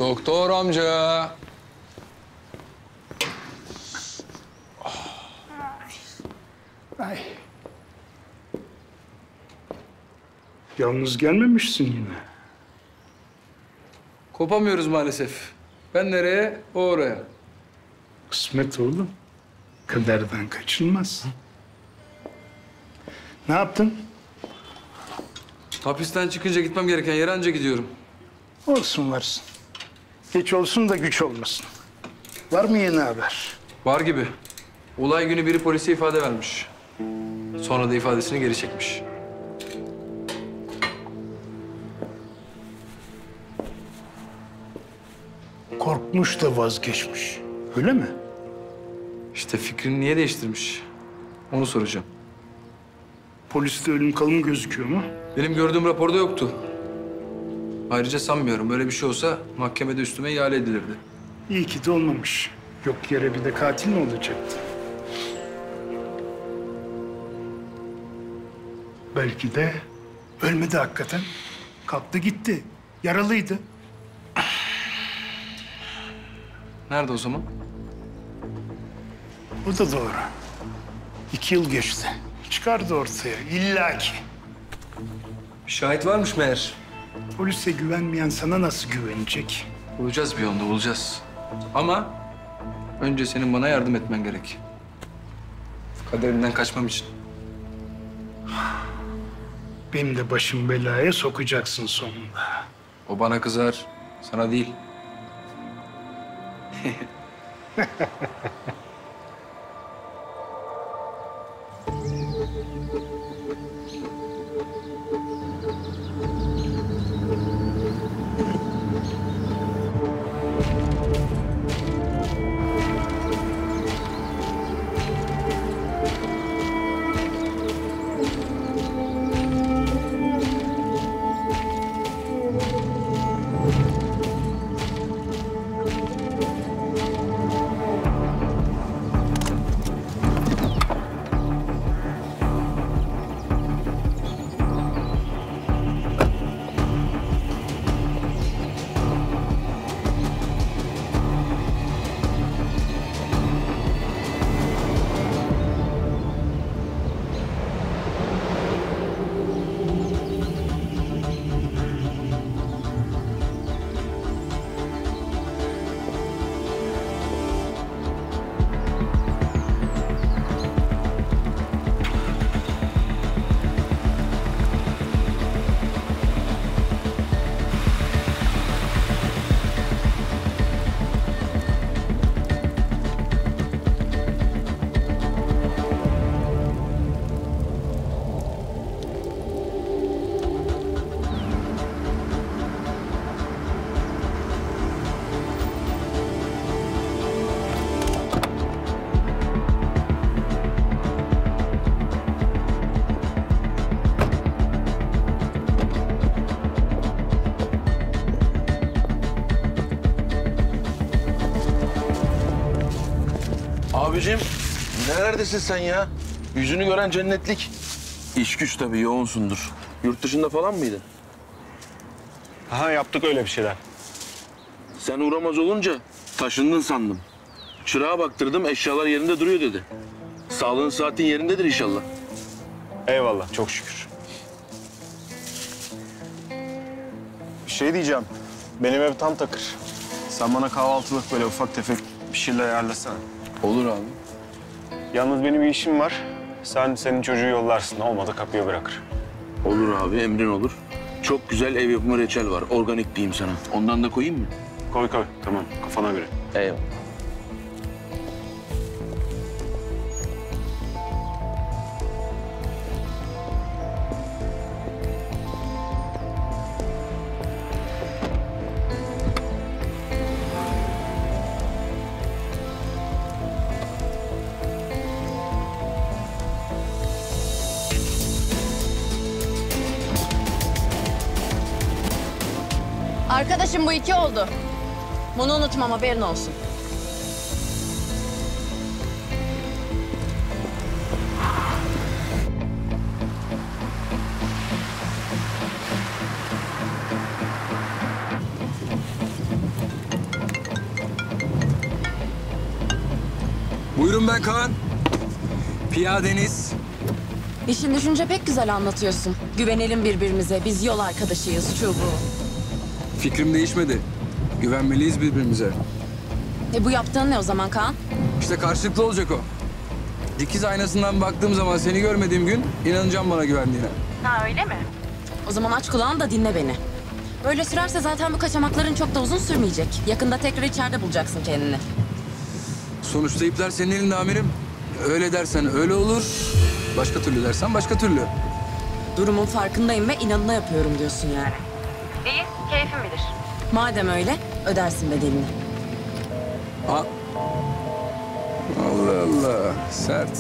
Doktor amca. Ay. Yalnız gelmemişsin yine. Kopamıyoruz maalesef. Ben nereye, o oraya. Kısmet oğlum. Kaderden kaçılmaz. Ne yaptın? Hapisten çıkınca gitmem gereken yere anca gidiyorum. Olsun varsın. Geç olsun da güç olmasın. Var mı yeni haber? Var gibi. Olay günü biri polise ifade vermiş. Sonra da ifadesini geri çekmiş. Korkmuş da vazgeçmiş. Öyle mi? İşte fikrini niye değiştirmiş? Onu soracağım. Poliste ölüm kalım gözüküyor mu? Benim gördüğüm raporda yoktu. Ayrıca sanmıyorum. Böyle bir şey olsa mahkemede üstüme ihale edilirdi. İyi ki de olmamış. Yok yere bir de katil mi olacaktı? Belki de ölmedi hakikaten. Kalktı gitti. Yaralıydı. Nerede o zaman? O da doğru. 2 yıl geçti. Çıkardı ortaya illaki. Bir şahit varmış meğer. Polise güvenmeyen sana nasıl güvenecek? Bulacağız bir yolunu, bulacağız. Ama önce senin bana yardım etmen gerek. Kaderimden kaçmam için. Benim de başım belaya sokacaksın sonunda. O bana kızar, sana değil. Abicim, nerelerdesin sen ya? Yüzünü gören cennetlik. İş güç tabii, yoğunsundur. Yurt dışında falan mıydın? Aha yaptık öyle bir şeyler. Sen uğramaz olunca taşındın sandım. Çırağa baktırdım, eşyalar yerinde duruyor dedi. Sağlığın saatin yerindedir inşallah. Eyvallah çok şükür. Bir şey diyeceğim. Benim ev tam takır. Sen bana kahvaltılık böyle ufak tefek bir şeyler ayarlasana. Olur abi. Yalnız benim bir işim var. Senin çocuğu yollarsın. Olmadı kapıya bırakır. Olur abi, emrin olur. Çok güzel ev yapımı reçel var, organik diyeyim sana. Ondan da koyayım mı? Koy koy tamam kafana göre. Eyvallah. Arkadaşım bu 2 oldu. Bunu unutmam haberin olsun. Amirim ben Kaan. Piyadeniz. İşin düşünce pek güzel anlatıyorsun. Güvenelim birbirimize. Biz yol arkadaşıyız şu bu. Fikrim değişmedi. Güvenmeliyiz birbirimize. Bu yaptığın ne o zaman Kaan? İşte karşılıklı olacak o. Dikiz aynasından baktığım zaman seni görmediğim gün inanacağım bana güvendiğine. Ha öyle mi? O zaman aç kulağını da dinle beni. Böyle sürerse zaten bu kaçamakların çok da uzun sürmeyecek. Yakında tekrar içeride bulacaksın kendini. Sonuçta ipler senin elinde amirim. Öyle dersen öyle olur. Başka türlü dersen başka türlü. Durumun farkındayım ve inadına yapıyorum diyorsun yani. İyi, keyfin bilir. Madem öyle, ödersin bedelini. Ha. Allah Allah. Sert.